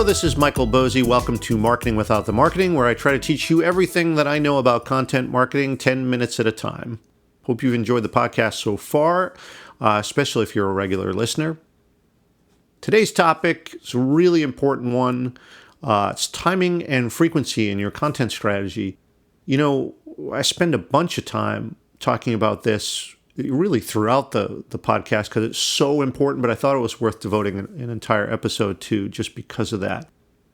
this is Michael Bosey. Welcome to Marketing Without the Marketing, where I try to teach you everything that I know about content marketing 10 minutes at a time. Hope you've enjoyed the podcast so far, especially if you're a regular listener. Today's topic is a really important one. It's timing and frequency in your content strategy. You know, I spend a bunch of time talking about this really throughout the podcast because it's so important, but I thought it was worth devoting an entire episode to just because of that.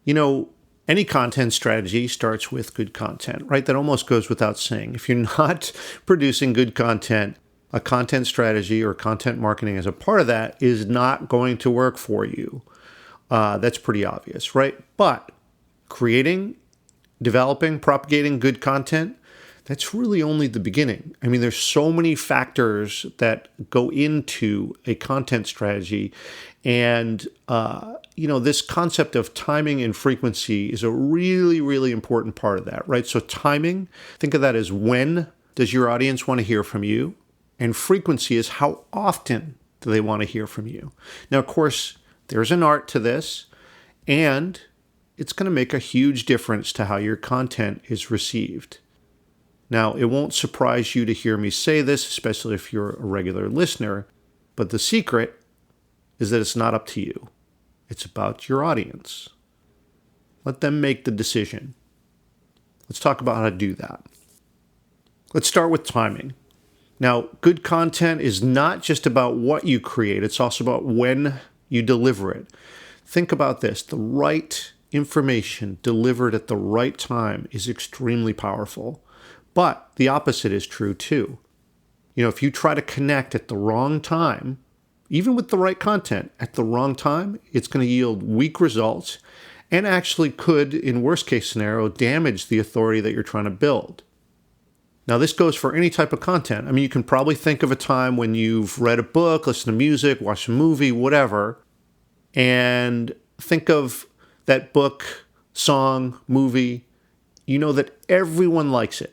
You know, any content strategy starts with good content, right? That almost goes without saying. If you're not producing good content, a content strategy or content marketing as a part of that is not going to work for you. That's pretty obvious, right? But creating, developing, propagating good content, that's really only the beginning. I mean, there's so many factors that go into a content strategy. And, this concept of timing and frequency is a really, really important part of that, right? So timing, think of that as when does your audience want to hear from you? And frequency is how often do they want to hear from you? Now, of course, there's an art to this, and it's going to make a huge difference to how your content is received. Now, it won't surprise you to hear me say this, especially if you're a regular listener, but the secret is that it's not up to you. It's about your audience. Let them make the decision. Let's talk about how to do that. Let's start with timing. Now, good content is not just about what you create, it's also about when you deliver it. Think about this. The right information delivered at the right time is extremely powerful. But the opposite is true too. You know, if you try to connect at the wrong time, even with the right content at the wrong time, it's going to yield weak results and actually could, in worst case scenario, damage the authority that you're trying to build. Now, this goes for any type of content. I mean, you can probably think of a time when you've read a book, listened to music, watched a movie, whatever, and think of that book, song, movie. You know that everyone likes it.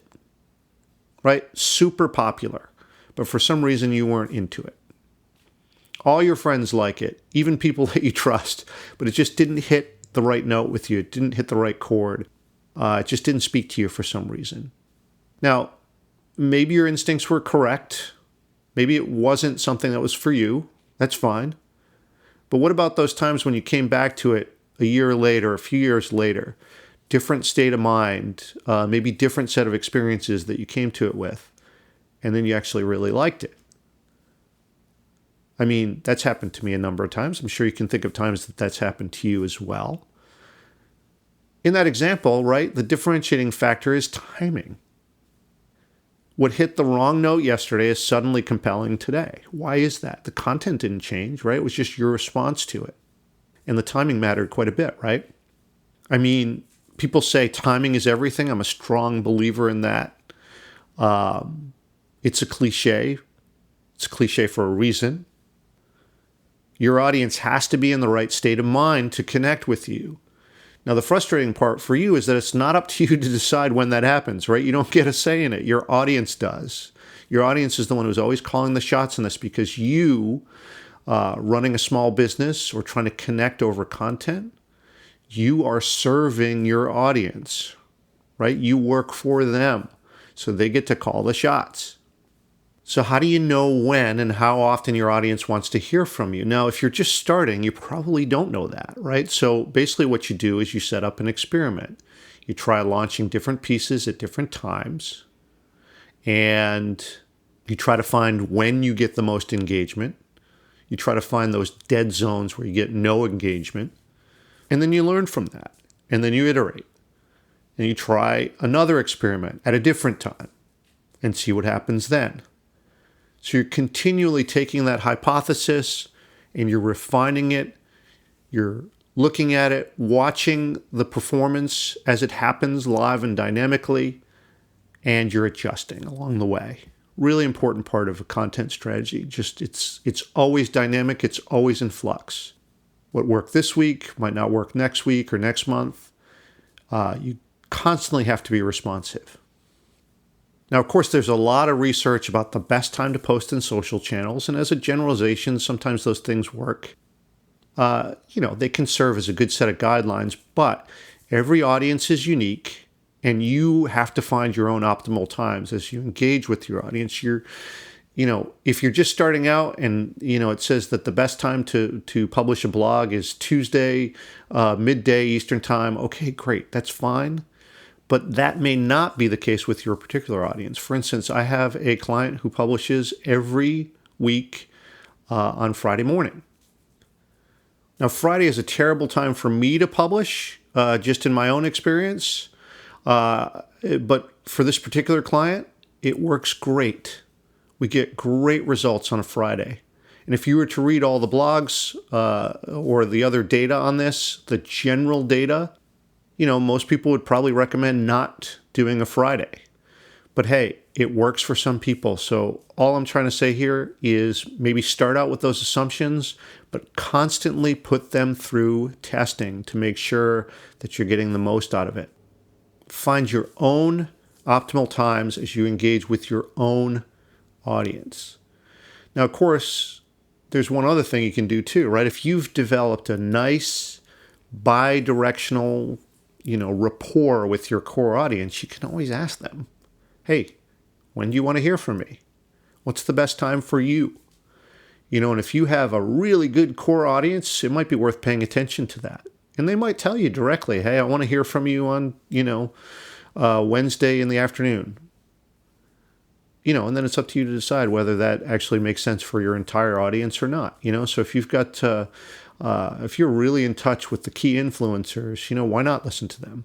Right? Super popular. But for some reason, you weren't into it. All your friends like it, even people that you trust, but it just didn't hit the right note with you. It didn't hit the right chord. It just didn't speak to you for some reason. Now, maybe your instincts were correct. Maybe it wasn't something that was for you. That's fine. But what about those times when you came back to it a year later, a few years later? Different state of mind, maybe different set of experiences that you came to it with, and then you actually really liked it. I mean, that's happened to me a number of times. I'm sure you can think of times that that's happened to you as well. In that example, right, the differentiating factor is timing. What hit the wrong note yesterday is suddenly compelling today. Why is that? The content didn't change, right? It was just your response to it. And the timing mattered quite a bit, right? I mean, people say timing is everything. I'm a strong believer in that. It's a cliche. It's a cliche for a reason. Your audience has to be in the right state of mind to connect with you. Now, the frustrating part for you is that it's not up to you to decide when that happens, right? You don't get a say in it. Your audience does. Your audience is the one who's always calling the shots in this because you, running a small business or trying to connect over content, you are serving your audience, right? You work for them, so they get to call the shots. So how do you know when and how often your audience wants to hear from you? Now, if you're just starting, you probably don't know that, right? So basically what you do is you set up an experiment. You try launching different pieces at different times, and you try to find when you get the most engagement. You try to find those dead zones where you get no engagement. And then you learn from that. And then you iterate. And you try another experiment at a different time and see what happens then. So you're continually taking that hypothesis and you're refining it. You're looking at it, watching the performance as it happens live and dynamically, and you're adjusting along the way. Really important part of a content strategy. Just it's always dynamic. It's always in flux. What worked this week might not work next week or next month. You constantly have to be responsive. Now, of course, there's a lot of research about the best time to post in social channels, and as a generalization, sometimes those things work. they can serve as a good set of guidelines, but every audience is unique and you have to find your own optimal times as you engage with your audience. If you're just starting out and, it says that the best time to publish a blog is Tuesday, midday Eastern time. Okay, great. That's fine. But that may not be the case with your particular audience. For instance, I have a client who publishes every week on Friday morning. Now, Friday is a terrible time for me to publish, just in my own experience. But for this particular client, it works great. We get great results on a Friday. And if you were to read all the blogs or the other data on this, the general data, most people would probably recommend not doing a Friday. But hey, it works for some people. So all I'm trying to say here is maybe start out with those assumptions, but constantly put them through testing to make sure that you're getting the most out of it. Find your own optimal times as you engage with your own audience. Now, of course, there's one other thing you can do too, right? If you've developed a nice bi-directional, rapport with your core audience, you can always ask them, hey, when do you want to hear from me? What's the best time for you? And if you have a really good core audience, it might be worth paying attention to that. And they might tell you directly, hey, I want to hear from you on, Wednesday in the afternoon. And then it's up to you to decide whether that actually makes sense for your entire audience or not. So if you've got, if you're really in touch with the key influencers, why not listen to them?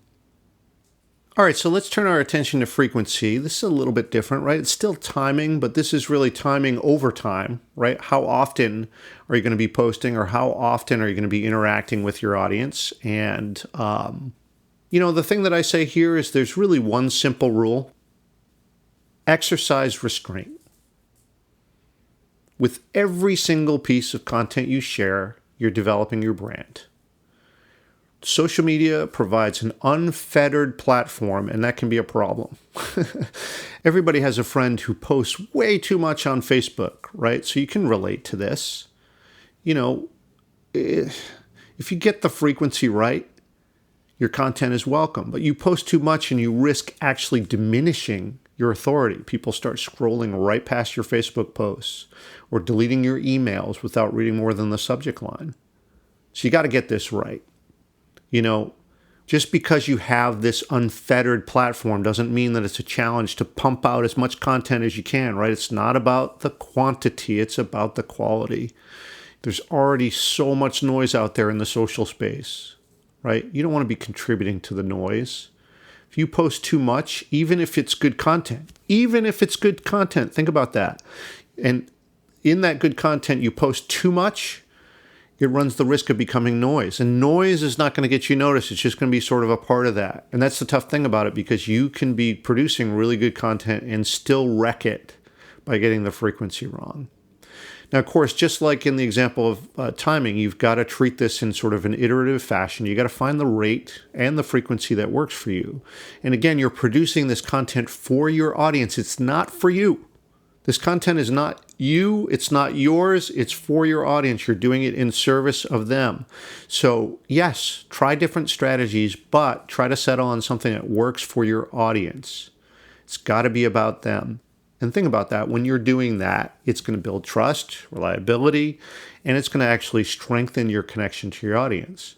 All right, so let's turn our attention to frequency. This is a little bit different, right? It's still timing, but this is really timing over time, right? How often are you going to be posting, or how often are you going to be interacting with your audience? And, the thing that I say here is there's really one simple rule. Exercise restraint. With every single piece of content you share, you're developing your brand. Social media provides an unfettered platform, and that can be a problem. Everybody has a friend who posts way too much on Facebook, right? So you can relate to this. If you get the frequency right, your content is welcome. But you post too much and you risk actually diminishing your authority. People start scrolling right past your Facebook posts or deleting your emails without reading more than the subject line. So you got to get this right. Just because you have this unfettered platform doesn't mean that it's a challenge to pump out as much content as you can, right? It's not about the quantity, it's about the quality. There's already so much noise out there in the social space, right? You don't want to be contributing to the noise. If you post too much, even if it's good content, think about that. And in that good content, you post too much, it runs the risk of becoming noise. And noise is not going to get you noticed. It's just going to be sort of a part of that. And that's the tough thing about it, because you can be producing really good content and still wreck it by getting the frequency wrong. Now, of course, just like in the example of timing, you've got to treat this in sort of an iterative fashion. You got to find the rate and the frequency that works for you. And again, you're producing this content for your audience. It's not for you. This content is not you, it's not yours, it's for your audience. You're doing it in service of them. So yes, try different strategies, but try to settle on something that works for your audience. It's got to be about them. And think about that. When you're doing that, it's going to build trust, reliability, and it's going to actually strengthen your connection to your audience.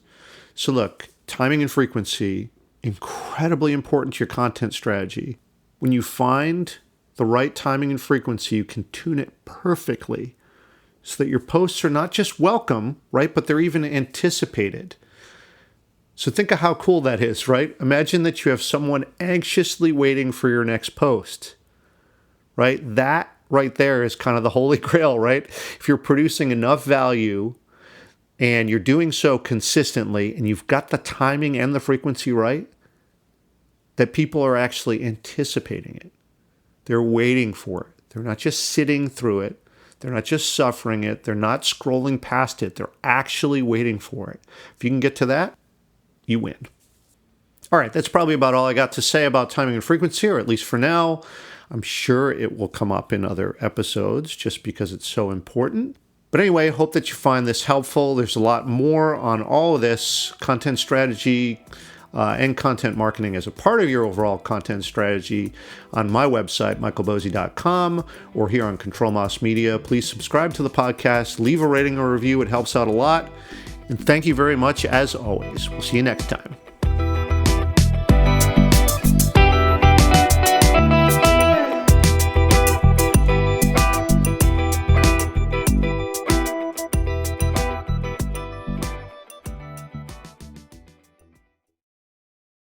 So look, timing and frequency, incredibly important to your content strategy. When you find the right timing and frequency, you can tune it perfectly so that your posts are not just welcome, right, but they're even anticipated. So think of how cool that is, right? Imagine that you have someone anxiously waiting for your next post, right? That right there is kind of the holy grail, right? If you're producing enough value and you're doing so consistently and you've got the timing and the frequency right, that people are actually anticipating it. They're waiting for it. They're not just sitting through it. They're not just suffering it. They're not scrolling past it. They're actually waiting for it. If you can get to that, you win. All right, that's probably about all I got to say about timing and frequency, or at least for now. I'm sure it will come up in other episodes just because it's so important. But anyway, hope that you find this helpful. There's a lot more on all of this content strategy and content marketing as a part of your overall content strategy on my website, michaelbosey.com, or here on Control Mouse Media. Please subscribe to the podcast, leave a rating or review. It helps out a lot. And thank you very much, as always. We'll see you next time.